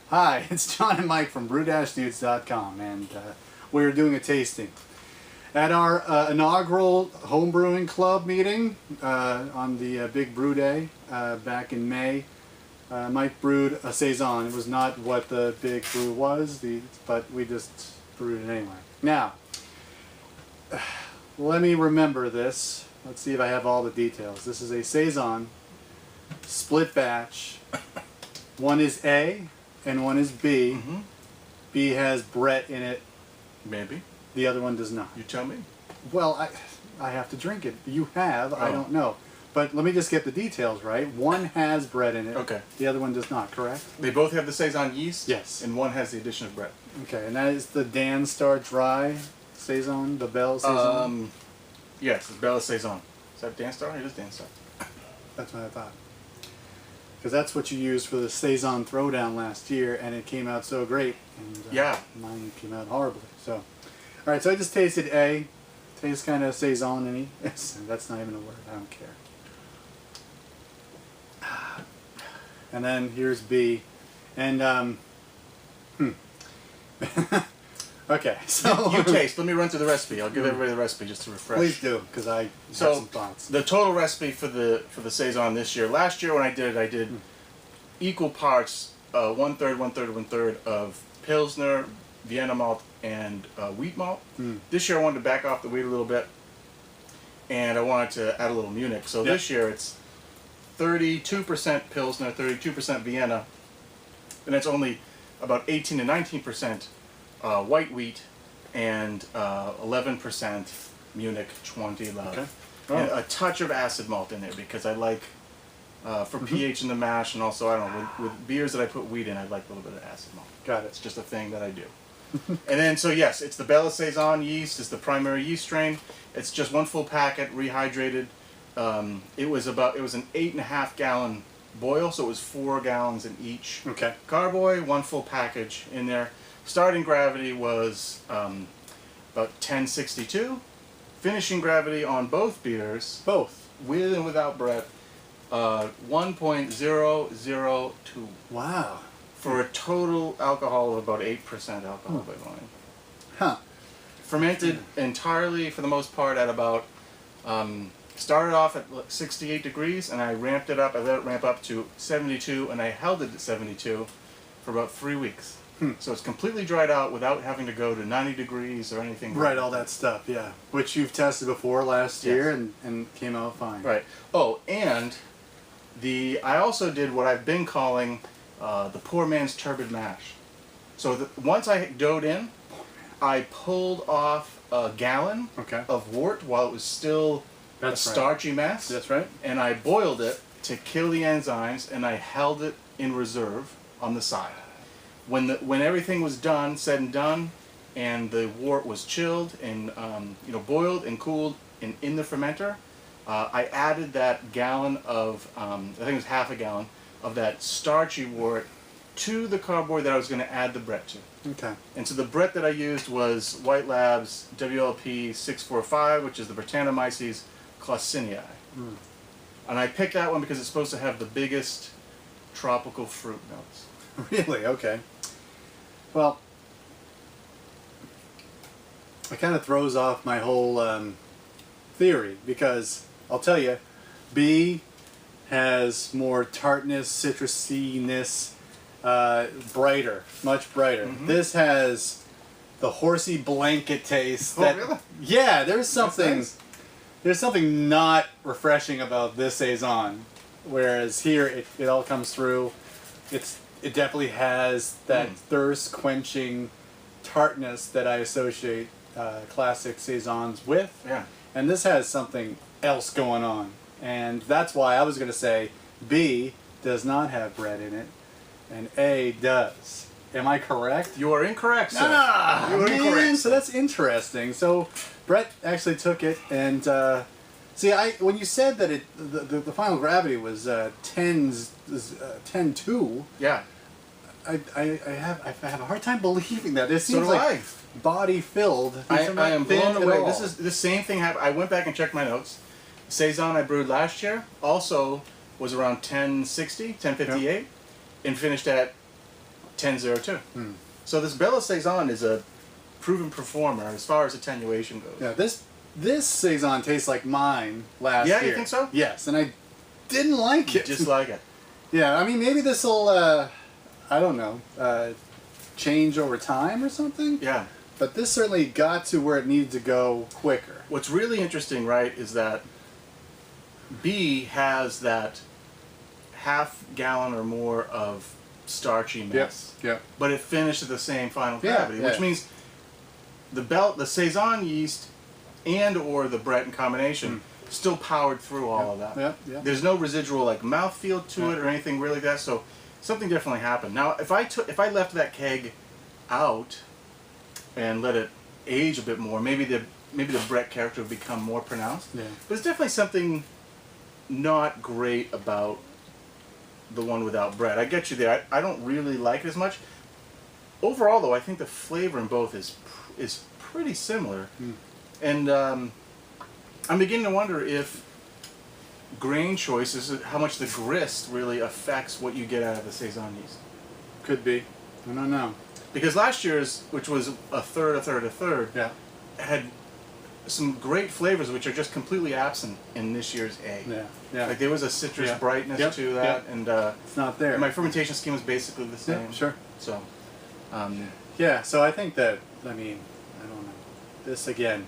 Hi, it's John and Mike from brew-dudes.com, and we're doing a tasting. At our inaugural homebrewing club meeting on the Big Brew Day back in May, Mike brewed a Saison. It was not what the Big Brew was, but we just brewed it anyway. Now, let me remember this. Let's see if I have all the details. This is a Saison, split batch. One is A and one is B. Mm-hmm. B has Brett in it. Maybe. The other one does not. You tell me. Well, I have to drink it. You have. I don't know. But let me just get the details right. One has Brett in it. Okay. The other one does not, correct? They both have the Saison yeast? Yes. And one has the addition of Brett. Okay, and that is the Dan Star Dry Saison, the Belle Saison? Yes, it's Belle Saison. Is that Dan Star? It is Dan Star. That's what I thought. Because that's what you used for the Saison Throwdown last year, and it came out so great. And, yeah. Mine came out horribly. So, all right. So I just tasted A. Tastes kind of Saison-y. That's not even a word. I don't care. And then here's B, and okay. So you taste. Let me run through the recipe. I'll give everybody the recipe just to refresh. Please do, because I have some thoughts. The total recipe for the Saison this year. Last year when I did equal parts, 1/3, 1/3, 1/3 of Pilsner, Vienna malt, and wheat malt. This year I wanted to back off the wheat a little bit, and I wanted to add a little Munich. So this year it's 32% Pilsner, 32% Vienna, and it's only about 18 to 19% white wheat, and 11% Munich 20 Love. Okay. And a touch of acid malt in there because I like, for pH in the mash, and also, I don't know, with beers that I put wheat in, I like a little bit of acid malt. Got it. It's just a thing that I do. And then, so yes, it's the Belle Saison yeast. It's the primary yeast strain. It's just one full packet, rehydrated. It was an 8.5 gallon boil, so it was 4 gallons in each carboy, one full package in there. Starting gravity was about 1062. Finishing gravity on both beers, both with and without Brett, 1.002. Wow. For a total alcohol of about 8% alcohol by volume. Huh. Fermented entirely, for the most part, at about, started off at 68 degrees, and I ramped it up. I let it ramp up to 72, and I held it at 72 for about 3 weeks. So it's completely dried out without having to go to 90 degrees or anything. Right, all that stuff, yeah. Which you've tested before last year and came out fine. Right. Oh, and I also did what I've been calling the poor man's turbid mash. So once I dough'd in, I pulled off a gallon of wort while it was still a starchy mess. That's right. And I boiled it to kill the enzymes, and I held it in reserve on the side. When everything was done, said and done, and the wort was chilled and boiled and cooled in the fermenter, I added that gallon of I think it was half a gallon of that starchy wort to the carboy that I was going to add the Brett to. Okay. And so the Brett that I used was White Labs WLP 645, which is the Brettanomyces Clausinii. And I picked that one because it's supposed to have the biggest tropical fruit notes. Really? Okay. Well, it kind of throws off my whole theory, because I'll tell you, B has more tartness, citrusiness, brighter, much brighter. This has the horsey blanket taste. Really? Yeah, there's something not refreshing about this Saison, whereas here it all comes through. It definitely has that thirst-quenching tartness that I associate classic Saisons with. Yeah. And this has something else going on. And that's why I was going to say B does not have Brett in it, and A does. Am I correct? You are incorrect, sir. Ah, you are incorrect. So that's interesting. So Brett actually took it, and see, when you said that the final gravity was 10.2. Yeah. I have a hard time believing that. It seems So do like body filled. I am blown away. This is the same thing happened. I went back and checked my notes. Saison I brewed last year also was around 1060, 1058, and finished at 10-02. So this Belle Saison is a proven performer as far as attenuation goes. Yeah, this Saison tastes like mine last year. Yeah, you think so? Yes, and I didn't like it. Just like it. Yeah, I mean, maybe this will, I don't know, change over time or something? Yeah. But this certainly got to where it needed to go quicker. What's really interesting, right, is that B has that half-gallon or more of starchy mess. Yep. But it finished at the same final Yeah, gravity, yeah. which means the Saison yeast and or the Brett in combination still powered through all of that. Yeah. There's no residual like mouthfeel to Yeah. it or anything really like that. So something definitely happened. Now, if I left that keg out and let it age a bit more, maybe the Brett character would become more pronounced. Yeah. But it's definitely something not great about the one without Brett. I get you there. I don't really like it as much. Overall, though, I think the flavor in both is pretty similar. And I'm beginning to wonder if grain choices, how much the grist really affects what you get out of the Saison yeast. Could be. I don't know. Because last year's, which was a third, Yeah. had some great flavors which are just completely absent in this year's A. Yeah. Like there was a citrus Yeah. brightness Yep, to that, and it's not there. my fermentation scheme is basically the same. Yeah, sure. So, Yeah, so I think that, I mean, I don't know. This again,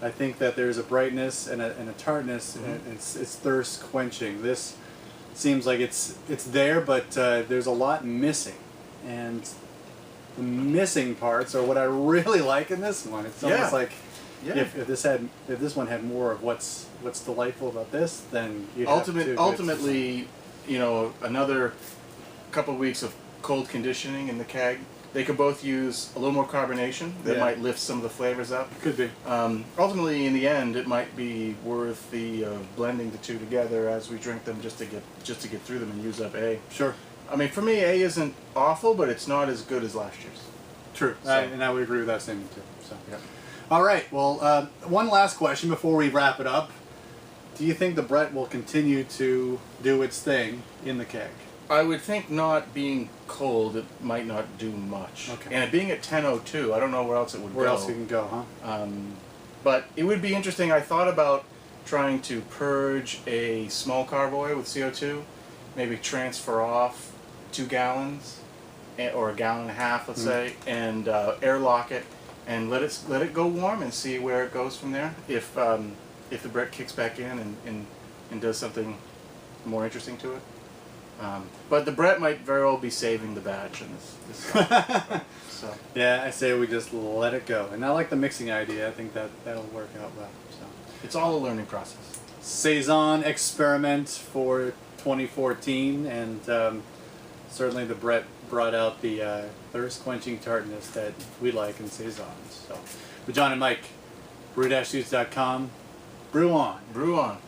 I think that there's a brightness and a tartness, and it's thirst quenching. This seems like it's there, but there's a lot missing, and the missing parts are what I really like in this one. It's almost like if this one had more of what's delightful about this, then you'd have to. Ultimately, you know, another couple of weeks of cold conditioning in the keg. They could both use a little more carbonation that might lift some of the flavors up. Could be. Ultimately, in the end, it might be worth the blending the two together as we drink them just to get through them and use up A. Sure. I mean, for me, A isn't awful, but it's not as good as last year's. True. So. And I would agree with that statement too. So. Yeah. All right. Well, one last question before we wrap it up. Do you think the Brett will continue to do its thing in the keg? I would think not being cold, it might not do much. Okay. And it being at 10:02, I don't know where else it would go. Where else it can go, huh? But it would be interesting. I thought about trying to purge a small carboy with CO2, maybe transfer off 2 gallons, or 1.5 gallons, let's say, and airlock it, and let it go warm and see where it goes from there. If the Brett kicks back in and does something more interesting to it. But the Brett might very well be saving the batch in this so. Yeah, I say we just let it go. And I like the mixing idea. I think that'll work out well. So. It's all a learning process. Saison experiment for 2014, and certainly the Brett brought out the thirst-quenching tartness that we like in Saisons. So, with John and Mike, brew-dudes.com, brew on. Brew on.